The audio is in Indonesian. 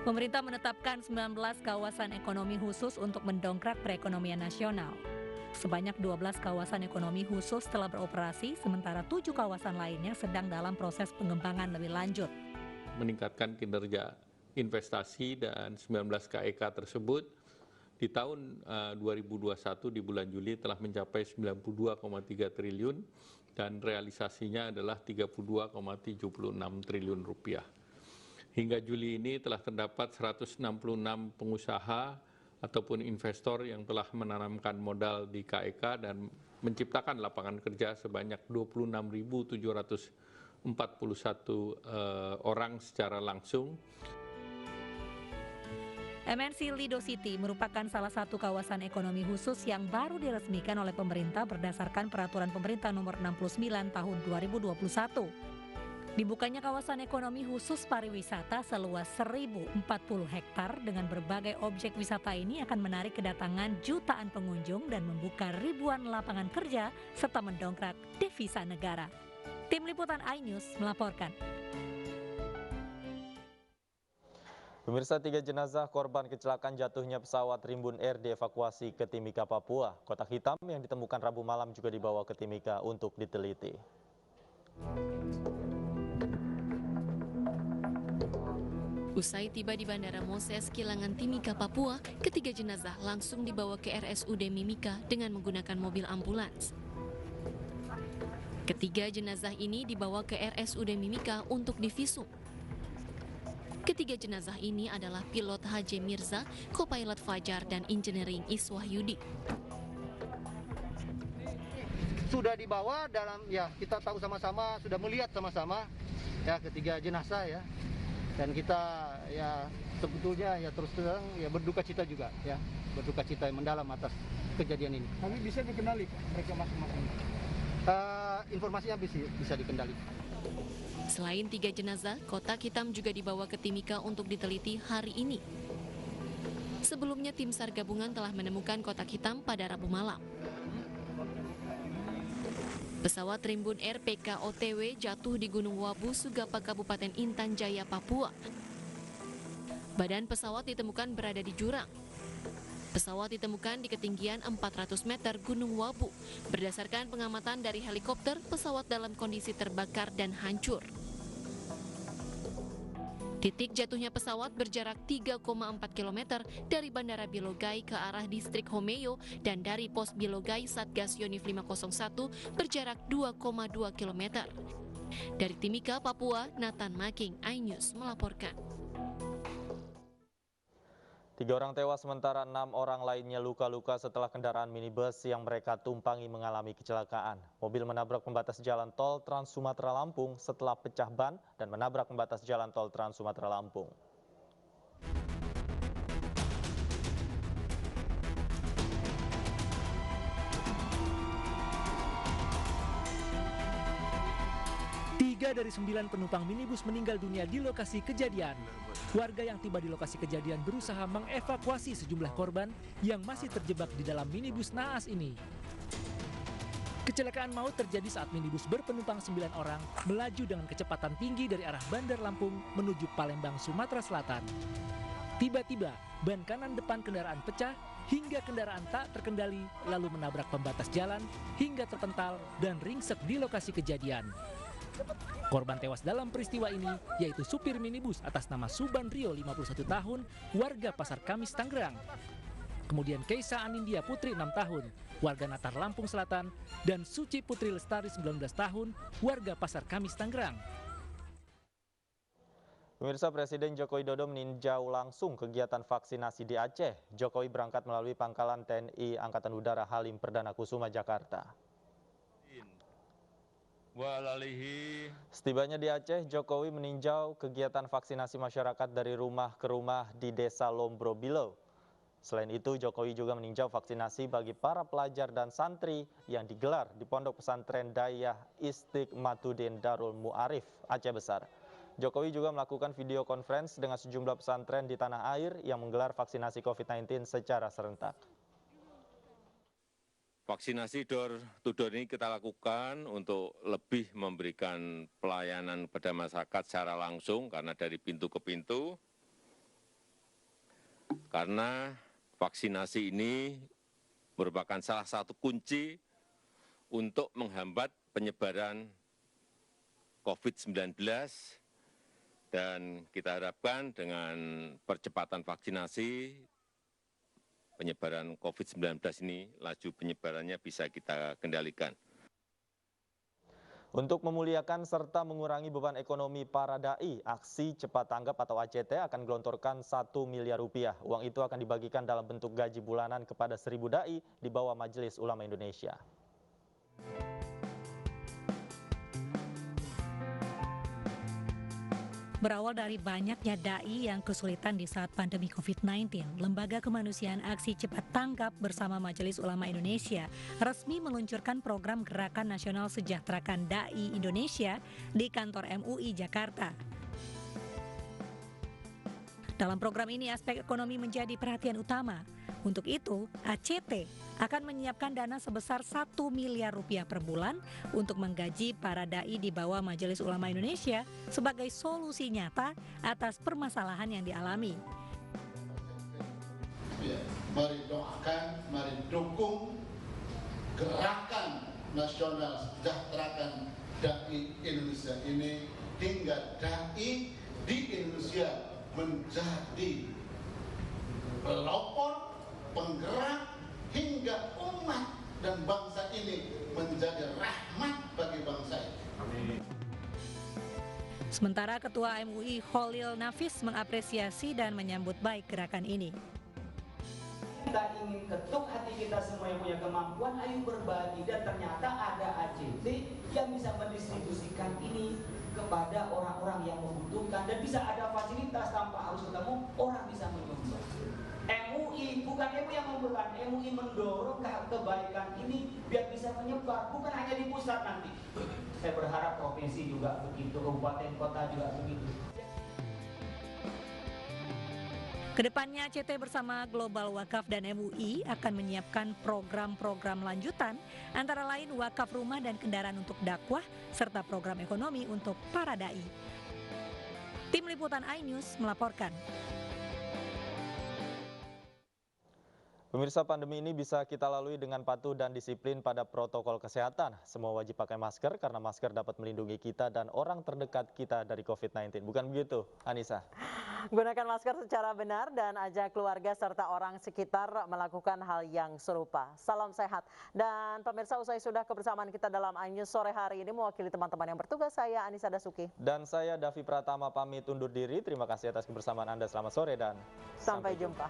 Pemerintah menetapkan 19 kawasan ekonomi khusus untuk mendongkrak perekonomian nasional. Sebanyak 12 kawasan ekonomi khusus telah beroperasi, sementara 7 kawasan lainnya sedang dalam proses pengembangan lebih lanjut. Meningkatkan kinerja investasi dan 19 KEK tersebut di tahun 2021 di bulan Juli telah mencapai 92,3 triliun dan realisasinya adalah 32,76 triliun rupiah. Hingga Juli ini telah terdapat 166 pengusaha ataupun investor yang telah menanamkan modal di KEK dan menciptakan lapangan kerja sebanyak 26.741 orang secara langsung. MNC Lido City merupakan salah satu kawasan ekonomi khusus yang baru diresmikan oleh pemerintah berdasarkan Peraturan Pemerintah Nomor 69 Tahun 2021. Dibukanya kawasan ekonomi khusus pariwisata seluas 1.040 hektar dengan berbagai objek wisata ini akan menarik kedatangan jutaan pengunjung dan membuka ribuan lapangan kerja serta mendongkrak devisa negara. Tim Liputan iNews melaporkan. Pemirsa, 3 jenazah korban kecelakaan jatuhnya pesawat Rimbun Air dievakuasi ke Timika, Papua. Kotak hitam yang ditemukan Rabu malam juga dibawa ke Timika untuk diteliti. Usai tiba di Bandara Moses Kilangan Timika, Papua, ketiga jenazah langsung dibawa ke RSUD Mimika dengan menggunakan mobil ambulans. Ketiga jenazah ini dibawa ke RSUD Mimika untuk divisum. Ketiga jenazah ini adalah pilot HJ Mirza, co-pilot Fajar, dan engineering Iswahyudi. Sudah dibawa dalam, ya kita tahu sama-sama, sudah melihat sama-sama ya ketiga jenazah ya. Dan kita ya sebetulnya ya terus terang ya berduka cita juga ya, berduka cita yang mendalam atas kejadian ini. Tapi bisa dikenali mereka masing-masing? Informasinya bisa dikendali. Selain 3 jenazah, kotak hitam juga dibawa ke Timika untuk diteliti hari ini. Sebelumnya tim SAR gabungan telah menemukan kotak hitam pada Rabu malam. Pesawat Rimbun Air PKOTW jatuh di Gunung Wabu, Sugapa, Kabupaten Intan Jaya, Papua. Badan pesawat ditemukan berada di jurang. Pesawat ditemukan di ketinggian 400 meter Gunung Wabu. Berdasarkan pengamatan dari helikopter, pesawat dalam kondisi terbakar dan hancur. Titik jatuhnya pesawat berjarak 3,4 km dari Bandara Bilogai ke arah distrik Homeyo dan dari pos Bilogai Satgas Yonif 501 berjarak 2,2 km. Dari Timika, Papua, Nathan Making, iNews melaporkan. 3 orang tewas sementara 6 orang lainnya luka-luka setelah kendaraan minibus yang mereka tumpangi mengalami kecelakaan. Mobil menabrak pembatas jalan tol Trans Sumatera Lampung setelah pecah ban dan menabrak pembatas jalan tol Trans Sumatera Lampung. Dari 9 penumpang minibus meninggal dunia di lokasi kejadian. Warga yang tiba di lokasi kejadian berusaha mengevakuasi sejumlah korban yang masih terjebak di dalam minibus naas ini. Kecelakaan maut terjadi saat minibus berpenumpang 9 orang melaju dengan kecepatan tinggi dari arah Bandar Lampung menuju Palembang, Sumatera Selatan. Tiba-tiba, ban kanan depan kendaraan pecah hingga kendaraan tak terkendali lalu menabrak pembatas jalan hingga terpental dan ringsek di lokasi kejadian. Korban tewas dalam peristiwa ini yaitu supir minibus atas nama Suban Rio 51 tahun, warga Pasar Kamis, Tangerang. Kemudian Keisa Anindya Putri 6 tahun, warga Natar, Lampung Selatan, dan Suci Putri Lestari 19 tahun, warga Pasar Kamis, Tangerang. Pemirsa, Presiden Joko Widodo meninjau langsung kegiatan vaksinasi di Aceh. Jokowi berangkat melalui Pangkalan TNI Angkatan Udara Halim Perdana Kusuma, Jakarta. Setibanya di Aceh, Jokowi meninjau kegiatan vaksinasi masyarakat dari rumah ke rumah di Desa Lombro Bilo. Selain itu, Jokowi juga meninjau vaksinasi bagi para pelajar dan santri yang digelar di Pondok Pesantren Dayah Istiqmatuddin Darul Mu'arif, Aceh Besar. Jokowi juga melakukan video conference dengan sejumlah pesantren di tanah air yang menggelar vaksinasi COVID-19 secara serentak. Vaksinasi door to door ini kita lakukan untuk lebih memberikan pelayanan kepada masyarakat secara langsung karena dari pintu ke pintu karena vaksinasi ini merupakan salah satu kunci untuk menghambat penyebaran COVID-19 dan kita harapkan dengan percepatan vaksinasi penyebaran COVID-19 ini laju penyebarannya bisa kita kendalikan. Untuk memuliakan serta mengurangi beban ekonomi para dai, aksi cepat tanggap atau ACT akan gelontorkan 1 miliar rupiah. Uang itu akan dibagikan dalam bentuk gaji bulanan kepada 1.000 dai di bawah Majelis Ulama Indonesia. Berawal dari banyaknya dai yang kesulitan di saat pandemi COVID-19, Lembaga Kemanusiaan Aksi Cepat Tanggap bersama Majelis Ulama Indonesia resmi meluncurkan program Gerakan Nasional Sejahterakan Dai Indonesia di kantor MUI Jakarta. Dalam program ini aspek ekonomi menjadi perhatian utama. Untuk itu, ACT akan menyiapkan dana sebesar 1 miliar rupiah per bulan untuk menggaji para dai di bawah Majelis Ulama Indonesia sebagai solusi nyata atas permasalahan yang dialami. Ya, mari doakan, mari dukung Gerakan Nasional Sejahterakan Dai Indonesia ini hingga dai di Indonesia menjadi pelopor, penggerak, hingga umat dan bangsa ini menjadi rahmat bagi bangsa ini. Sementara Ketua MUI Khalil Nafis mengapresiasi dan menyambut baik gerakan ini. Kita ingin ketuk hati kita semua yang punya kemampuan, ayo berbagi, dan ternyata ada ACT yang bisa mendistribusikan ini kepada orang-orang yang membutuhkan dan bisa ada fasilitas tanpa harus ketemu, orang bisa menyumbang. MUI bukan MUI yang membelan, MUI mendorong kebaikan ini biar bisa menyebar, bukan hanya di pusat nanti. Saya berharap provinsi juga begitu, kabupaten kota juga begitu. Kedepannya ACT bersama Global Wakaf dan MUI akan menyiapkan program-program lanjutan antara lain wakaf rumah dan kendaraan untuk dakwah serta program ekonomi untuk para dai. Tim Liputan iNews melaporkan. Pemirsa, pandemi ini bisa kita lalui dengan patuh dan disiplin pada protokol kesehatan. Semua wajib pakai masker karena masker dapat melindungi kita dan orang terdekat kita dari COVID-19. Bukan begitu, Anissa? Gunakan masker secara benar dan ajak keluarga serta orang sekitar melakukan hal yang serupa. Salam sehat. Dan pemirsa, usai sudah kebersamaan kita dalam iNews sore hari ini, mewakili teman-teman yang bertugas, saya Anissa Dasuki. Dan saya Davi Pratama pamit undur diri. Terima kasih atas kebersamaan Anda. Selamat sore dan sampai jumpa.